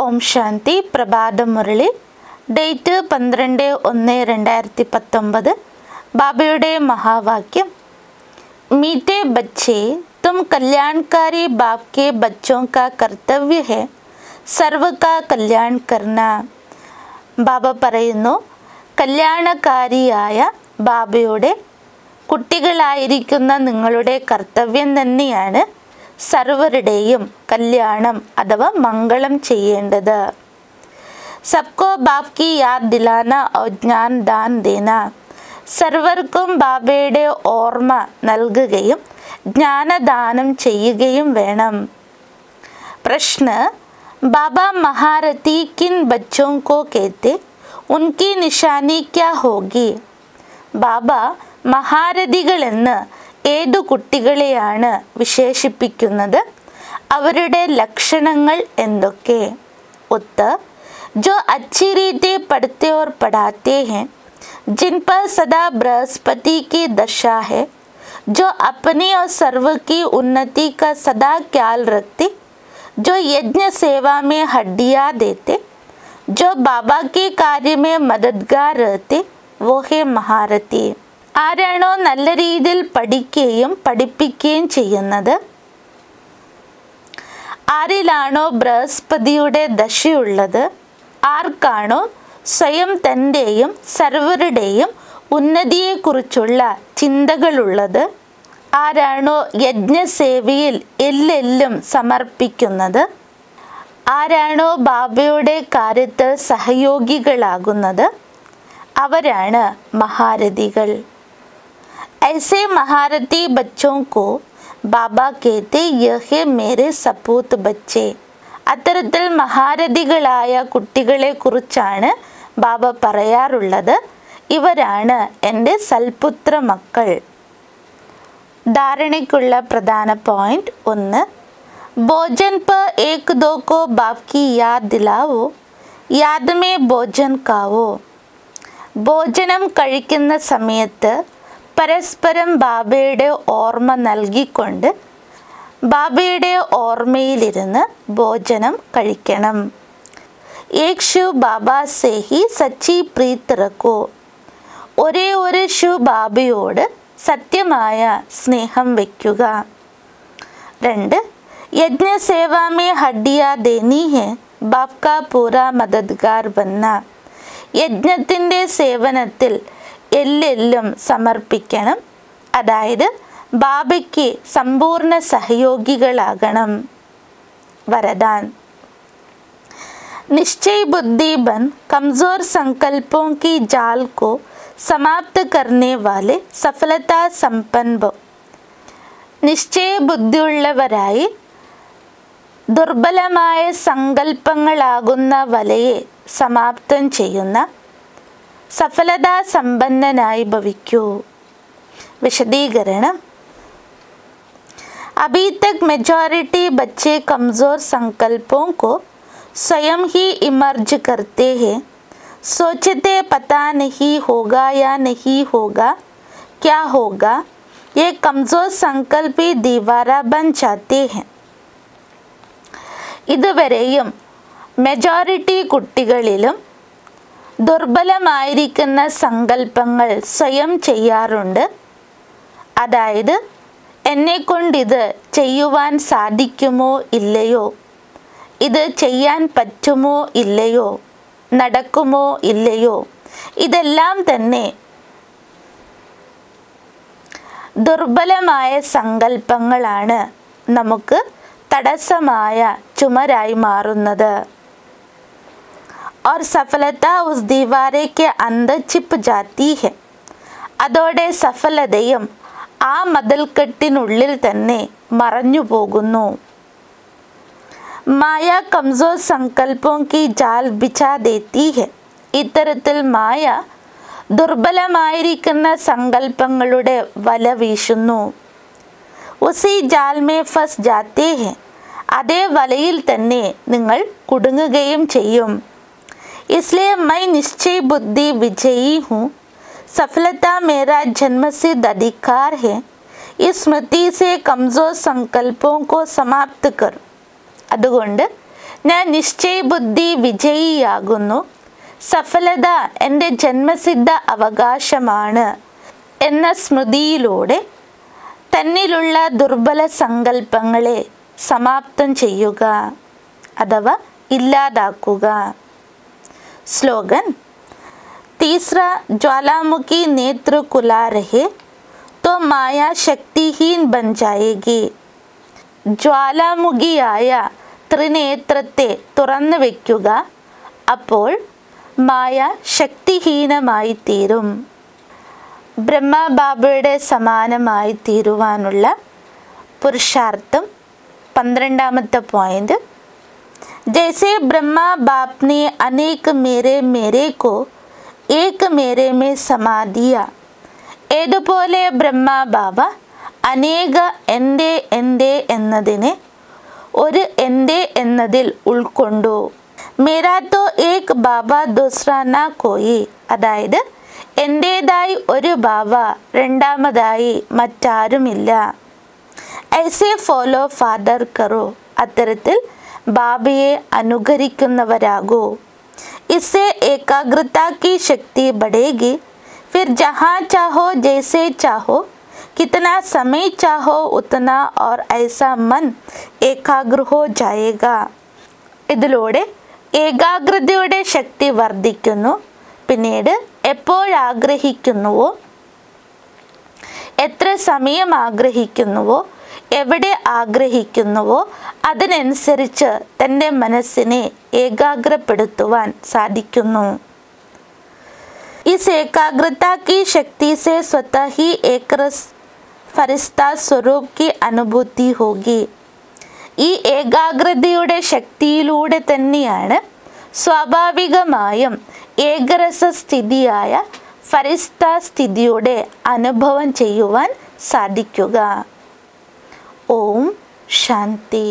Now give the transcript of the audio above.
ഓം ശാന്തി. പ്രഭാത മുരളി. ഡേറ്റ് 12/1/2019. ബാബയുടെ മഹാവാക്യം. मीठे बच्चे, तुम कल्याणकारी बाप के बच्चों का कर्तव्य है सर्व का कल्याण करना. ബാബ പറയുന്നു, കല്യാണകാരിയായ ബാബയുടെ കുട്ടികളായിരിക്കുന്ന നിങ്ങളുടെ കർത്തവ്യം തന്നെയാണ് സർവരുടെയും കല്യാണം അഥവാ മംഗളം ചെയ്യേണ്ടത്. സബ്കോ ബാപ് കി യാദ് ദിലാന ഔർ ജ്ഞാൻ ദാൻ ദേന. സർവർക്കും ബാബയുടെ ഓർമ്മ നൽകുകയും ജ്ഞാനദാനം ചെയ്യുകയും വേണം. പ്രശ്ന: ബാബ മഹാരഥി കിൻ ബച്ചോं को कहते, उनकी निशानी क्या होगी? ബാബ മഹാരഥികളെന്ന് ഏതു കുട്ടികളെയാണ് വിശേഷിപ്പിക്കുന്നത്? അവരുടെ ലക്ഷണങ്ങൾ എന്തൊക്കെ? उत्तर: जो अच्छी रीति पढ़ते और पढ़ाते हैं, जिन पर सदा बृहस्पति की दशा है, जो अपनी और सर्व की उन्नति का सदा ख्याल रखते, जो यज्ञ सेवा में हड्डियाँ देते, जो बाबा के कार्य में मददगार रहते, वो है महारथी. ആരാണോ നല്ല രീതിയിൽ പഠിക്കുകയും പഠിപ്പിക്കുകയും ചെയ്യുന്നത്, ആരിലാണോ ബൃഹസ്പതിയുടെ ദശയുള്ളത്, ആർക്കാണോ സ്വയം തൻ്റെയും സർവരുടെയും ഉന്നതിയെക്കുറിച്ചുള്ള ചിന്തകളുള്ളത്, ആരാണോ യജ്ഞസേവയിൽ എല്ലെല്ലും സമർപ്പിക്കുന്നത്, ആരാണോ ബാബയുടെ കാര്യത്തിൽ സഹയോഗികളാകുന്നത്, അവരാണ് മഹാരഥികൾ. ऐसे महारथी बच्चों को बाबा कहते, यह मेरे सपूत बच्चे. അത്തരത്തിൽ മഹാരഥികളായ കുട്ടികളെ കുറിച്ചാണ് ബാബ പറയാറുള്ളത്, ഇവരാണ് എൻ്റെ സൽപുത്ര മക്കൾ. ധാരണയ്ക്കുള്ള പ്രധാന പോയിന്റ്: 1. ഭോജൻ पर एक दो को बाप की याद दिलाओ, याद में भोजन खाओ. ഭോജനം കഴിക്കുന്ന സമയത്ത് പരസ്പരം ബാബയുടെ ഓർമ്മ നൽകിക്കൊണ്ട് ബാബയുടെ ഓർമ്മയിലിരുന്ന് ഭോജനം കഴിക്കണം. ഏക് ശിവ് ബാബാ സേ ഹി സച്ചി പ്രീത് രഖോ. ഒരേ ഒരു ശിവ് ബാബയോട് സത്യമായ സ്നേഹം വയ്ക്കുക. 2. യജ്ഞസേവാ മേ ഹഡ്ഡിയാ ദേനി ഹെ, ബാപ് കാ പൂരാ മദദ്ഗാർ ബന്ന. യജ്ഞത്തിൻ്റെ സേവനത്തിൽ എല്ലെല്ലും സമർപ്പിക്കണം, അതായത് ബാബയ്ക്ക് സമ്പൂർണ്ണ സഹയോഗികളാകണം. വരദാൻ: निश्चय बुद्धि बन कमज़ोर संकल्पों की जाल को समाप्त करने वाले सफलता संपन्न भव. നിശ്ചയ ബുദ്ധിയുള്ളവരായി ദുർബലമായ സങ്കല്പങ്ങളാകുന്ന വലയെ സമാപ്തം ചെയ്യുന്ന സഫലതാ സമ്പന്നനായി ഭവിക്കൂ. വിശദീകരണം: अभी तक मेजॉरिटी बच्चे कमज़ोर संकल्पों को स्वयं ही इमर्ज करते हैं. सोचते पता नहीं होगा या नहीं होगा, क्या होगा. ये कमज़ोर संकल्प ही दीवारा बन जाते हैं. ഇതുവരെയും മെജോറിറ്റി കുട്ടികളിലും ദുർബലമായിരിക്കുന്ന സങ്കല്പങ്ങൾ സ്വയം ചെയ്യാറുണ്ട്. അതായത്, എന്നെക്കൊണ്ടിത് ചെയ്യുവാൻ സാധിക്കുമോ ഇല്ലയോ, ഇത് ചെയ്യാൻ പറ്റുമോ ഇല്ലയോ, നടക്കുമോ ഇല്ലയോ, ഇതെല്ലാം തന്നെ ദുർബലമായ സങ്കല്പങ്ങളാണ് നമുക്ക് തടസ്സമായ ചുമരായി മാറുന്നത്. और सफलता उस दीवारे के अंदर छिप जाती है. അതോടെ സഫലതയും ആ മതിൽക്കെട്ടിനുള്ളിൽ തന്നെ മറഞ്ഞു പോകുന്നു. മായ കംസോർ സങ്കല്പോं की जाल बिछा देती है. ഇത്തരത്തിൽ മായ ദുർബലമായിരിക്കുന്ന സങ്കല്പങ്ങളുടെ വല വീശുന്നു. ഉസി ജാൽ മേ ഫസ് ജാത്തേ ഹെ. അതേ വലയിൽ തന്നെ നിങ്ങൾ കുടുങ്ങുകയും ചെയ്യും. इसलिए मैं निश्चय बुद्धि विजयी हूँ. सफलता मेरा जन्मसिद्ध अधिकार है. इस स्मृति से कमजोर संकल्पों को समाप्त कर. അതുകൊണ്ട് ഞാൻ നിശ്ചയബുദ്ധി വിജയിയാകുന്നു, സഫലത എൻ്റെ ജന്മസിദ്ധ അവകാശമാണ് എന്ന സ്മൃതിയിലൂടെ തന്നിലുള്ള ദുർബല സങ്കല്പങ്ങളെ സമാപ്തം ചെയ്യുക അഥവാ ഇല്ലാതാക്കുക. സ്ലോഗൻ: तीसरा, ज्वालामुखी नेत्र खुला रहे तो माया शक्तिहीन बन जाएगी. ജ്വാലാമുഖിയായ ത്രിനേത്രത്തെ തുറന്നു വയ്ക്കുക, അപ്പോൾ മായ ശക്തിഹീനമായി തീരും. ബ്രഹ്മബാബയുടെ സമാനമായി തീരുവാനുള്ള പുരുഷാർത്ഥം 12ാമത്തെ പോയിന്റ്. जैसे ब्रह्मा बाप ने अनेक मेरे मेरे को एक मेरे में समा दिया, ഏതുപോലെ ബ്രഹ്മബാബ അനേക എൻ്റെ എൻ്റെ എന്നതിനെ ഒരു എൻ്റെ എന്നതിൽ ഉൾക്കൊണ്ടു. മേരാ തോ ഏക് ബാബ ദൂസറാ നാ കോയി, അതായത് എൻ്റേതായി ഒരു ബാബ, രണ്ടാമതായി മറ്റാരുമില്ല. ഐസെ ഫോളോ ഫാദർ കറോ, അത്തരത്തിൽ ബാബയെ അനുകരിക്കുന്നവരാകൂ. इससे एकाग्रता की शक्ति बढ़ेगी. फिर जहाँ चाहो जैसे चाहो कितना समय चाहो उतना और ऐसा मन एकाग्र हो जाएगा. ഇതിലൂടെ ഏകാഗ്രതയുടെ ശക്തി വർദ്ധിക്കുന്നു. പിന്നീട് എപ്പോഴാഗ്രഹിക്കുന്നുവോ, എത്ര സമയം ആഗ്രഹിക്കുന്നുവോ, എവിടെ ആഗ്രഹിക്കുന്നുവോ അതിനനുസരിച്ച് തൻ്റെ മനസ്സിനെ ഏകാഗ്രപ്പെടുത്തുവാൻ സാധിക്കുന്നു. इस एकाग्रता की शक्ति से स्वतः ही एक रस फरिश्ता स्वरूप की अनुभूति होगी. ഈ ഏകാഗ്രതയുടെ ശക്തിയിലൂടെ തന്നെയാണ് സ്വാഭാവികമായും ഏകരസസ്ഥിതിയായ ഫരിസ്ത സ്ഥിതിയുടെ അനുഭവം ചെയ്യുവാൻ സാധിക്കുക. ഓം ശാന്തി.